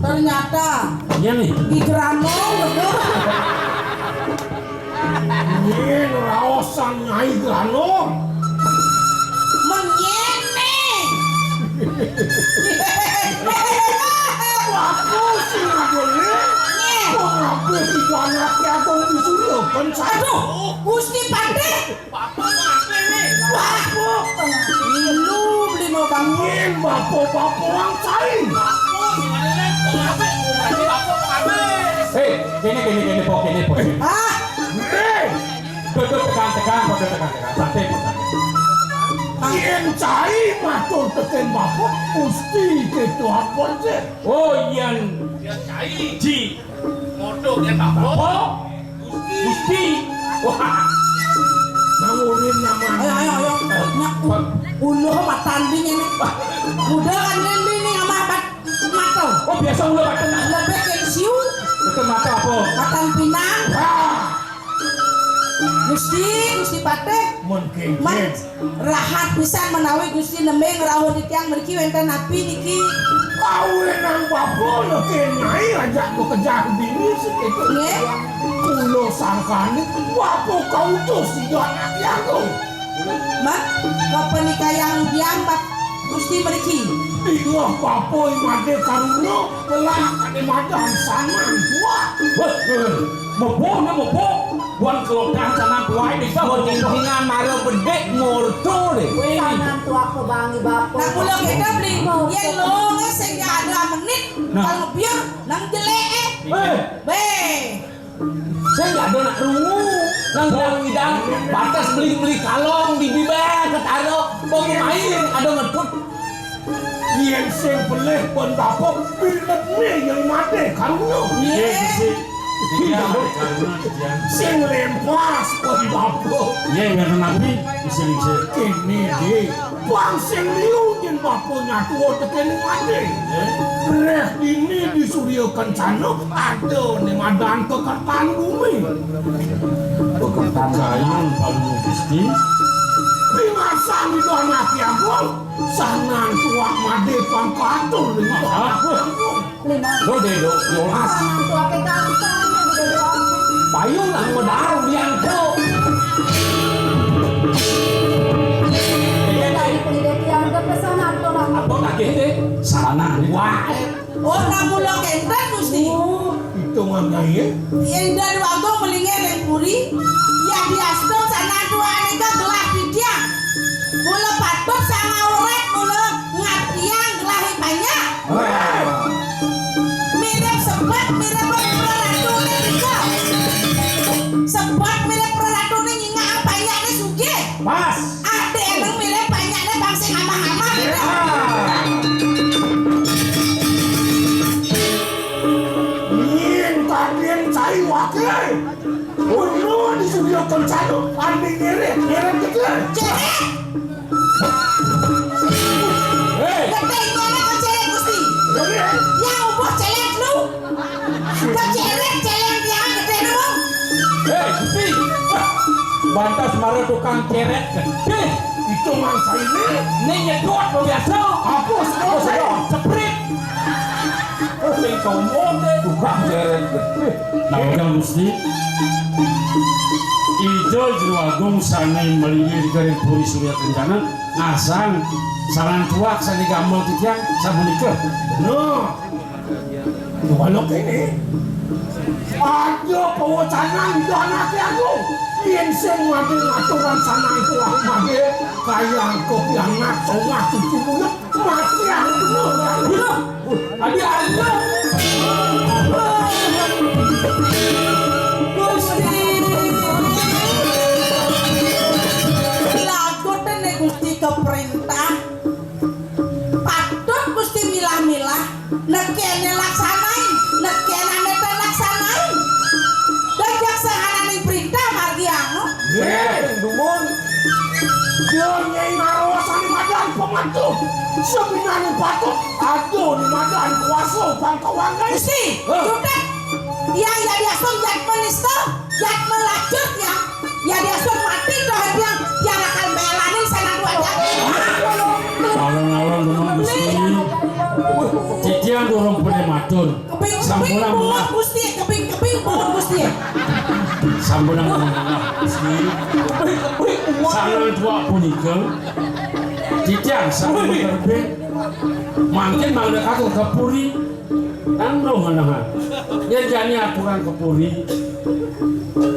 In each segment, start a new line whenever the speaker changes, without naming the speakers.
Ternyata
iya nih
di Granong
Ini raosan Nyai Granong
menyene.
aku sih nggak boleh aku tiga anak yang disuriokan
Aduh, Gusti Pade. Aku lu beli mau bangun.
ingin bapak-bapak orang cari
hei gini pok
Ah,
duduk tekan santai
ingin cari matur teken bapak Gusti gitu apa sih
oh iya ji
Modok yang bapak.
oh Gusti wah
nangurin nyaman
ayo. Nak uluh matanding ini. Udah kan ini nih sama mato.
oh biasa ulah pakai
Lebih ke siu,
betul mata apa
matan pinang. Gusti Pate.
mungkin
Man rahat pisan menawi Gusti nembe ngrawuh di tiang mriki wonten api niki.
kawin nang bapak lo Nyai ajak lo kejar dini segitu
Nggih.
kulo sangkani bapak kau tuh si anak aku
Mak, kepenikah yang diambat Gusti mriki.
Iya bapak imade karuno kelak ane madan saman wah
Mopo buan kelokang sana buai di bawah tinggingan maro bedek murtu deh
Tangan tuh aku bangi bapak.
Nah kula kita beli yen lo sing ada menit kalau biar nang jelek be.
saya nggak ada nak rungu nang ngidang batas beli kalong di bibir ketaro bagi main ada ngedut
yen sing peleh pun bapak bilet me yang imade karuno
Iya.
sing rempas pun bapak
iya nggak nabi bisa
kini deh bang sing liu yen bapak nyatu teken imade reh ini di Surya Kencana ada nih madan kekertan bumi
kekertan gayung paling Gusti
Pingasan itu anak yang sangan tuak made pangkatur dengan aku
Lima.
lo deh do yolas
Tangan tuh aku kangsang gitu doang.
payung lah modal diangko
Tadi pengidat yang kepesanan tuh orang.
apa lagi deh sana wah
Oh namula kenten Gusti.
itu ngandai
Yen dari waktu melinge leng puri yang diaston sana dua nika gelah pidiang. Mula patut sama urek mula ngatiang gelah banyak. Mirip sebat mirip peratu nika. Sebat mirip peratu nyinga banyaknya sugih.
pas
Ade emang mirip banyaknya bangsa ama-ama gitu.
ingin kalian cari wakil penuh di Surya Kencana andi nyeret kecil
Cerek.
hei
Ketengnya kok cerek Gusti. Yang ubuh celek lu. Kok celek tiang gede lu.
hei Gusti bantas maro tukang ceret gede
itu mangsa ini
ini nyedot biasa
hapus
saya ceprit sing sombong deh tukang ceret gede
Naga Gusti Ijo Jruagung sani melingir garing puri Surya Kencana ngasang saran tuak sani gamel titiang sabunika
no balok ini ada pewacanan di anak aku yen sing mati ngaturan sana itu aku mati kaya kopiang ngaco ngatu cumunya mati aku bener
adi ada
Gusti
Dumun. Dia nyai ngarosan di madan pematu. Sebenarnya patut aduh di madan kuasa bangkawan guys.
Gusti, sudah yang jadi asal jat menista, jat melacur ya dia asal mati dah yang akan belanin sana dua jat.
Alon-alon Dumun Gusti. Titian dorong pada matur.
Keping buat Gusti, keping buat Gusti.
Sambunan menengah Gusti. Salah dua punika. Titian sambil terbit. Mungkin mangga kakak kepuri. Anu menengah. Dia jadi aturan kepuri.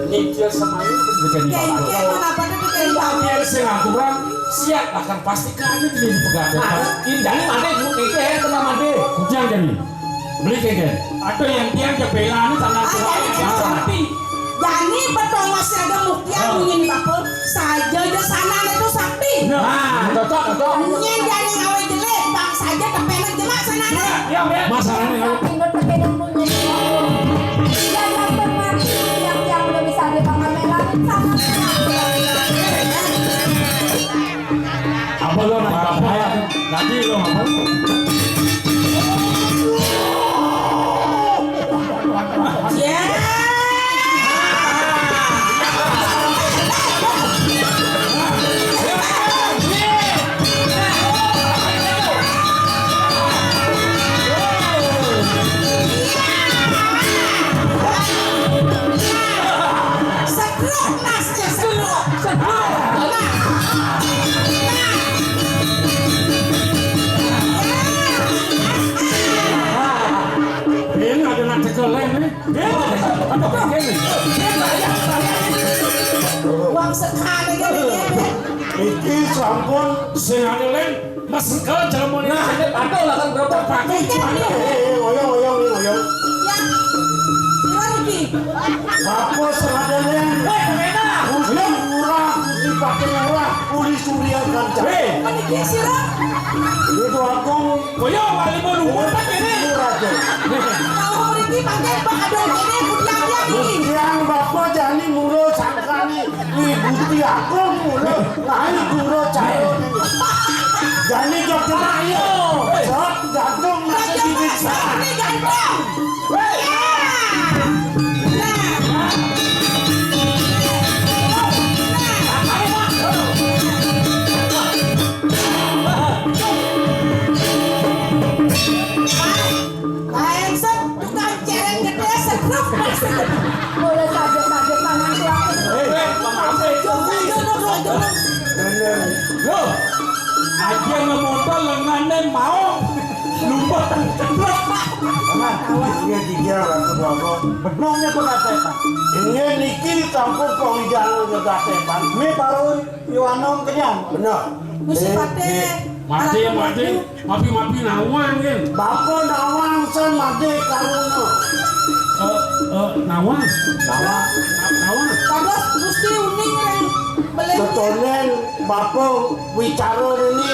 Nitia semai menjadi
Kayak
bapak.
mana pada bikin bau.
Biar aturan siap akan pastikan aja di pegadaian.
Ini dari mana itu keke teman made.
Kujang jadi beli keke.
Ada yang tiang jebela ini tanah tua yang mati.
Jadi betul masih ada muktiar ingin dapur saja aja sana itu sakti.
Nah, cocok.
Ingin jadi ngawe jelek bang saja kepenak jelek sana.
Ya,
Masalahnya kalau
Pindot pakai dan punya. Yang nonton mati, yang udah bisa dipakai melanin sama.
apa lo nak apa ya? Nanti lo apa?
Ya. Sekrok nasnya sekrok.
Ini ada nak tekelan ni. Ada keke ni.
Uang sekali kan ini.
Iki sampun
Sing ada lain masuk ke jalan ni.
Nah, ini pantau lah kan berapa pakai.
ngoyong.
Ya. Gimana Ki?
Apa sengadanya? Kusti murah, kusti pakai murah, kusti surya kancah.
Mana Ki sirah?
Itu aku
Koyo kali mau lumut pakai ini.
murah je.
Kalau Riki pakai pakadong ini punya dia ini.
Yang bapak jani murah sangkani, ini gusti aku murah, lain murah cair. Jani jok ayo, jok gantung nasi di desa.
Ini ganteng. Ya. Nah. Lain sep tukang cereng gede sekruk masuk.
Boleh saja tangan tua.
Loh, aja ngemotor lenganen mau lumut cemplok.
Iya tiga ratu bago. Benongnya kok katepan. Ini niki campur pengidang ke katepan. Mi parun Yohanom kenyang. Benar.
Gusti Pate.
Mati mapi nawang kan.
Bapak nawang sen mati karuno.
Nawang.
Terus Gusti uning yang beli.
Ketonen bapak wicara ini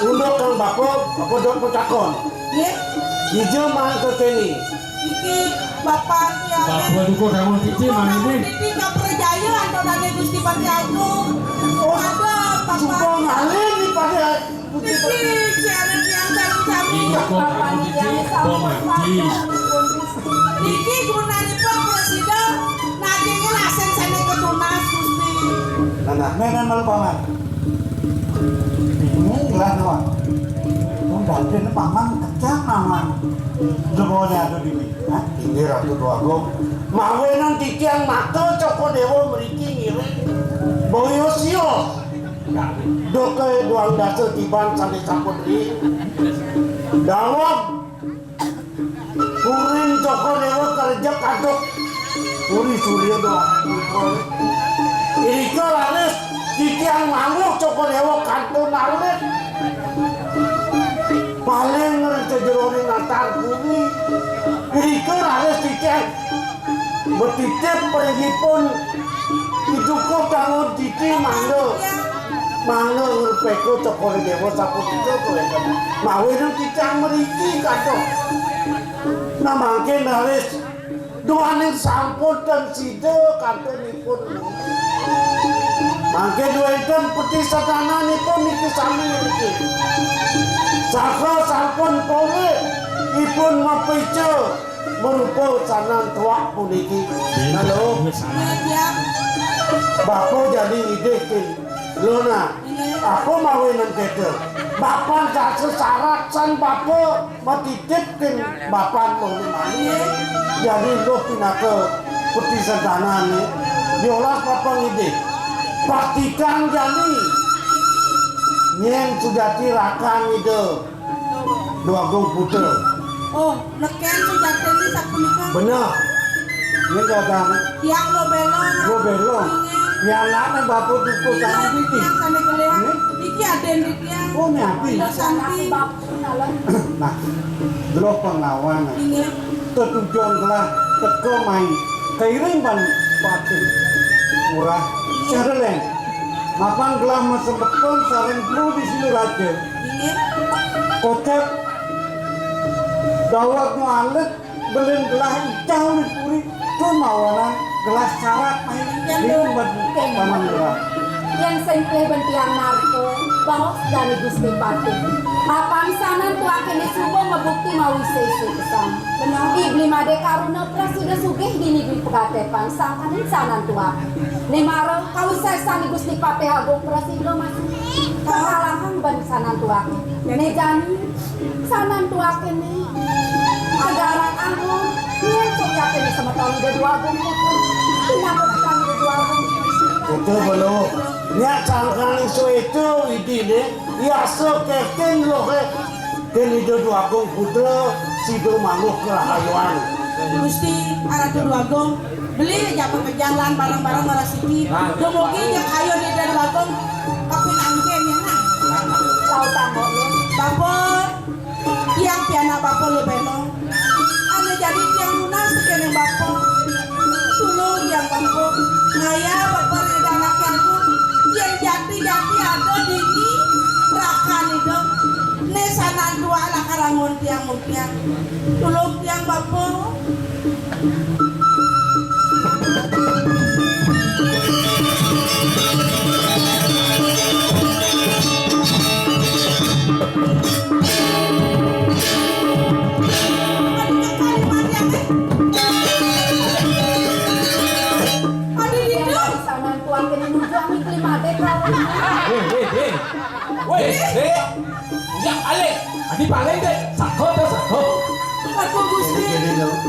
undok kan bapak dok petakon.
Ya.
Hijau mang keteni.
Iki bapak yang
Bapak duko kamu titi mana ini?
Titi Kaprajaya atau dari Gusti Pati Agung. Ada bapak.
Sumpah ngalih nih pada
Titi jalan yang kami.
Duko kamu titi kau mati.
Niki gunanipun presiden nagingnya lasen sana ke tunas Gusti.
Nah, menan malu paman. Bingung lah nawa. Bantuin paman kecak paman. Jebone ada di sini. Nah, ini ratu doago. Mawenan tikian mata coko dewa meriki ngiring. Boyo sio. Doke doang dasa tiban sane campur di. Dawab. Kuring coko dewa kerja kadok. Kuri surya doang. Irika laris tikian manuk coko dewa kantor laris. Paling ngerti jeroni natar bumi. Irika laris tikian bertitip pergipun dicukup tangan titi mangga. Mangga ngerpeko cokore dewa sapu itu boleh kan. Mawin tikian meriki kato. Nah mungkin laris doanin sampun dan sida kantor nipun. Mangke duwenten peti sedananipun niki sami niki. Saha sampun pole ipun mapice merupa sanan tuak puniki. Halo.
Ya,
Bapak jadi ide kin. Luna, aku mau nengkete. Bapak tak sesarat san bapak matitipkin bapak mau mani. Jadi lo pinake peti sedana nih. Diolah bapak ide. Pastikan jadi nyen sudah tirakan ide. Dua gong puter.
oh, neken sudah tadi sapunika.
Bener. Ini kadang
Tiang lo belong.
gue belum. Yang lama bapak duku jangan titi.
Tiang sana kalian. Iki aden di tiang.
Oh nyapi.
Lo
Anak
santi.
bapak nalan.
Nah, dulu pengawan.
Ini.
Tujuan kelah teko main kairing ban patin murah sareng mapan kelah masempetun sareng flu di sini raja
Ini.
kotak dawat nu alet belin kelah icau di puri tuh mawalan kelas syarat main ini ban taman murah
Yang sengkleh bentiang narko, bawas dari Gusti Pati. Apang sanan tu akan disuruh membukti mau isu kesan. Benar. Ibli made karuna prasuda sugih di negeri Pegatepan sangkanin sanan tua. Nemaro kau sesan di Gusti Pati agung prasilo masuk. Kehalahan ban sanan tua. Nejani sanan tua kene. Agaran agung. Nyen sok yakin sama tahun dua agung. Kenapa tahun dua agung?
itu belum nya cangkang isu itu ini ya sekeken loh kini dua agung putra sido makhluk kerahayuan
Gusti arah Durwagong beli aja pekerjaan barang-barang marasiti. Dumugi yang ayo di Durwagong kapin angken ya nah.
Tahu tamu lu.
Bapak yang piana bapak lu belong. Ane jadi tiang lunas sekene bapak. Tulung yang bapak. Ngaya bapak reda nakianku yang jati-jati ada di ni rakan itu. Nesanan dua lah karangun tiang mungkin. Tulung tiang bapak.
Weh, ya ale, adi paling deh, sakho tuh sakho.
Aku Gusti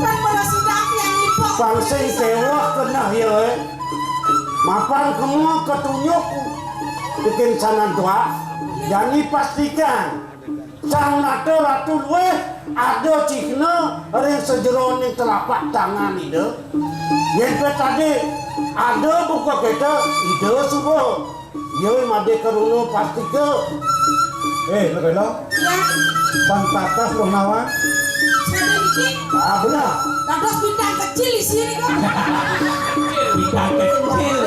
kan malah sidang yang ipok.
pangsing sewa kena ya mapan kamu ketunjuk bikin sanan tua jadi pastikan sang ratu luwe ada cikna yang sejeron yang telapak tangan itu yang tadi ada buka kita ide subuh ya made keruno pasti ke lebelo
Ya,
bang patas lumawan
saya dikit.
benar
Terus bintang kecil di sini kok.
Bintang kecil.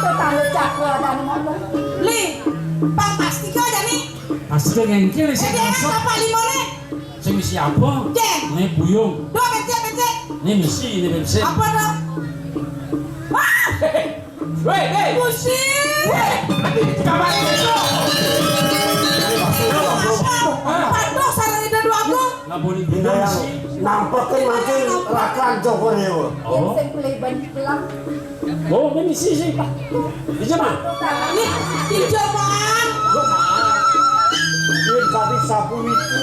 Tetangga cakra dan ngomong.
Li, Bang pasti kau jadi.
Pasti ngengkil sih
Jadi
masuk.
apa limone?
Sing siapa?
Jeng.
Ini buyung.
Dua becek.
Ini misi, ini bensin.
Apa dong? Wah,
Weh, weh.
Gusti.
Weh, adi kamar itu.
Aduh, sarang itu dua aku.
Nggak boleh
ini
bilang
yang
sih.
nampakin makin rakan Joko Dewa
Yang sengkleh ban pelang.
Oh, ini misi sih pak. Di mana?
Li, hijau man.
ini tadi sapu itu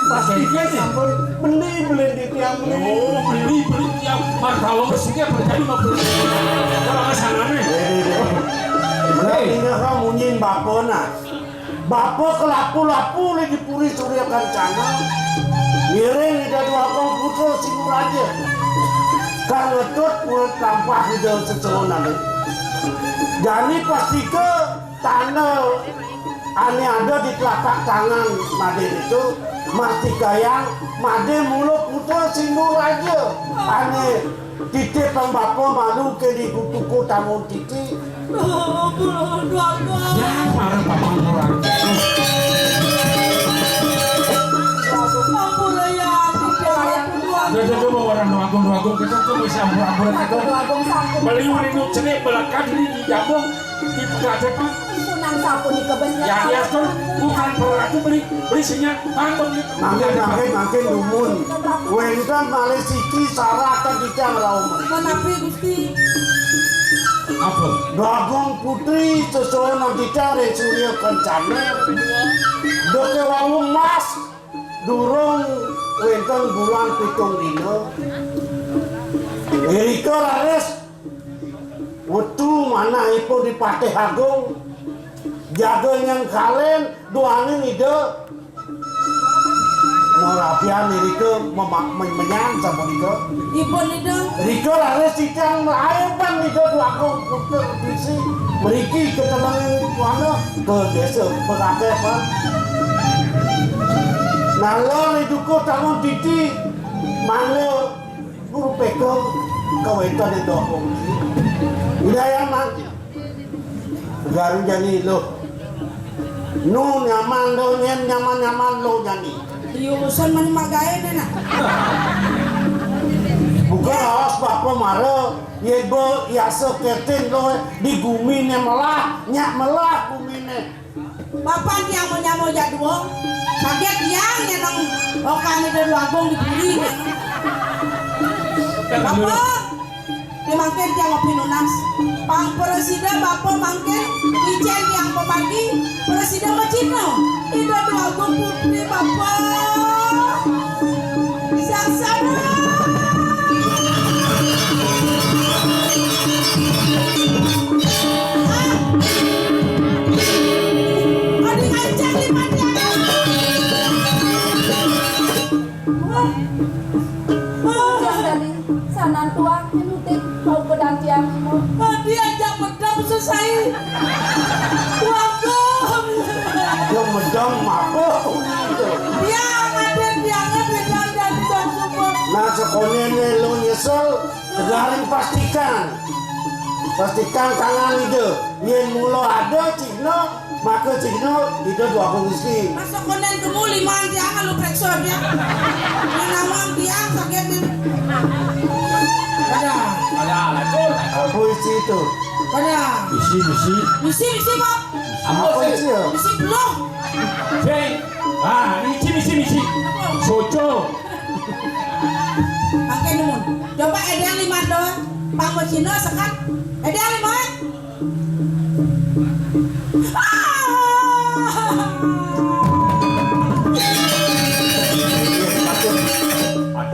pastikan sampai beli di tiang beli
Oh, beli tiap martabak kesukaan berjadi mau beli. Kalau ke sana nih.
ini kamu nyin bapona bapo kelapu-lapu lagi puri surya kancana miring ida dua kong putra singur aja kan ngetut mulut tampah di dalam secelonan jadi pasti ke tanah ane ada di telapak tangan Made itu mati kayang Made mulut putra singur aja ane titik pang bapo malu ke di kutuku tamu titik
Oh, dua aku.
Ya, marah paman orang.
Ampun ya, tidak dua
Jadi coba orang doagung kita tuh bisa murah-murah itu.
Agung sampun.
Beliau ini celik belakang di jabung di pegadepan.
Sunan sampun di kebesnya.
Ya dia tuh bukan peratu beli sinyal bangun gitu.
Makin dumun. Wengkan malih siki saratan dicang raum.
Menapi Gusti.
Apa?
Bagong putri sesuai nang dicari surya kencana. Doke wangu mas durung wengkan bulan pitung dino. Erika laris wetu mana ipo di Patih Agung. Jaga yang kalen doangin ide. Morapian Rika menyan sama Rika.
Ibu nidang.
Rika laris cicang melayapan Rika aku bisi meriki ke teman mana ke desa berkata apa. Nalor itu kau tangan titi mana guru pekong kawetan itu aku. Wilayah mana? Garu jani lo. Nu nyaman lo nyaman lo jani.
Diurusan menimagain enak.
Bukan awas bapa marah, yebo yasa kertin lo digumine melah, nyak melah gumine.
Bapak yang mau jadwal, kaget yang nyenong okan itu luagung diburi. Bapak, dimangkin yang ngopi nunas. Pang presiden bapak mangkin, ijen yang pemagi, presiden macino. Itu luagung putri bapak. Saksana.
Dari sanan tua nutik mau pedang tiang mo.
Dia ajak pedang selesai. Wagung.
Yang medang apa?
Dia ngaden pedang dan semua.
Nah sekolahnya lo nyesel, segaring pastikan tangan itu. Yang mula ada Cigno, maka Cigno itu dua kondisi.
Masuk konen kamu lima dia kalau periksa dia. Menamang dia sakit. Ada.
Apa isi itu?
Ada.
Misi.
Misi Pak.
Apa isi ya?
Misi belum.
Ceng. Misi. Soco.
Pakai numun. Coba edan lima doang. Pang Cina sekat. Edan lima.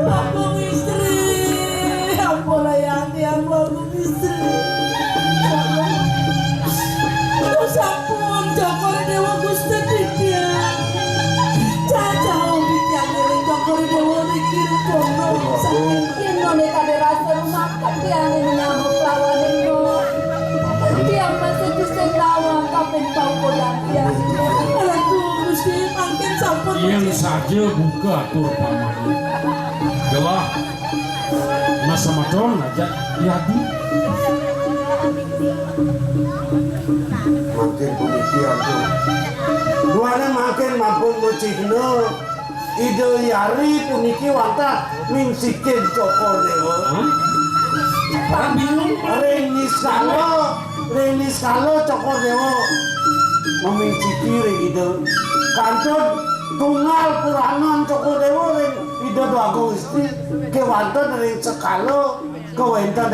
Aku istri. Apalah yang aku istri. Aku sampun Jokor Dewa Gusti dia. Cacau dia dari Jokor Dewa mikir kono.
Saking none kade rasa rumah tiang ini nyamuk lawan itu. Tiang masih bisa lawan kapan tahu pedang tiang.
Aduh, Gusti makin sampun.
Yang saja buka tur paman. Gelah. Masa macam aja yadi.
Makin pemikiran tuh. Duanya makin mampu Cigno. Ide yari puniki wanta minsikin Joko Dewa.
Orang bingung.
Renis kalau Joko Dewa meminciki ide. Kantun tunggal puranan Joko Dewa ide bagus istri kewantan ring sekalo kewentan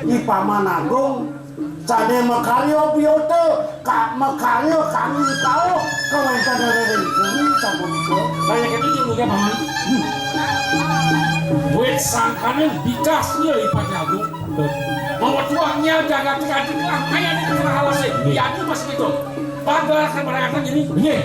i Paman Agung. Sane makaryo biyoto kak makaryo kami kau kewentan ring kami sabun itu.
Banyak itu juga paman. Duit sangkanan dikasnya ipatnya aku. Mau tuangnya jaga tinggal lah kayak ini kena halasnya. Ya itu masih gitu. Pagar kan mereka gini. Ini.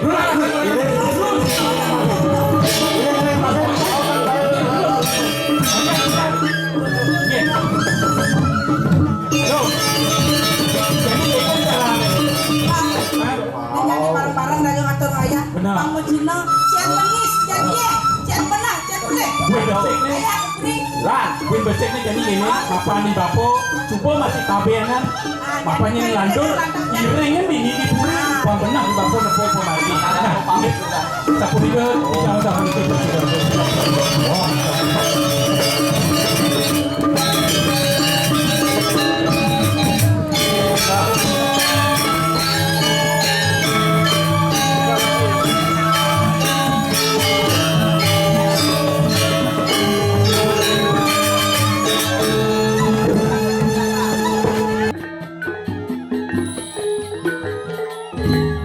Jadi bareng-bareng dagang atur ayah.
Benar.
Pang Cina, cian lengis, cian dia, cian benang, cian boleh.
Gue dong.
Ayah beri.
Lan, pin beceknya jadi ini, bapak nih bapo, coba masih kabeanan, bapaknya nih landur, iringnya bini di buri, bang benar di bapo nepo lagi. Nah, ini, sapuriga, jangan itu.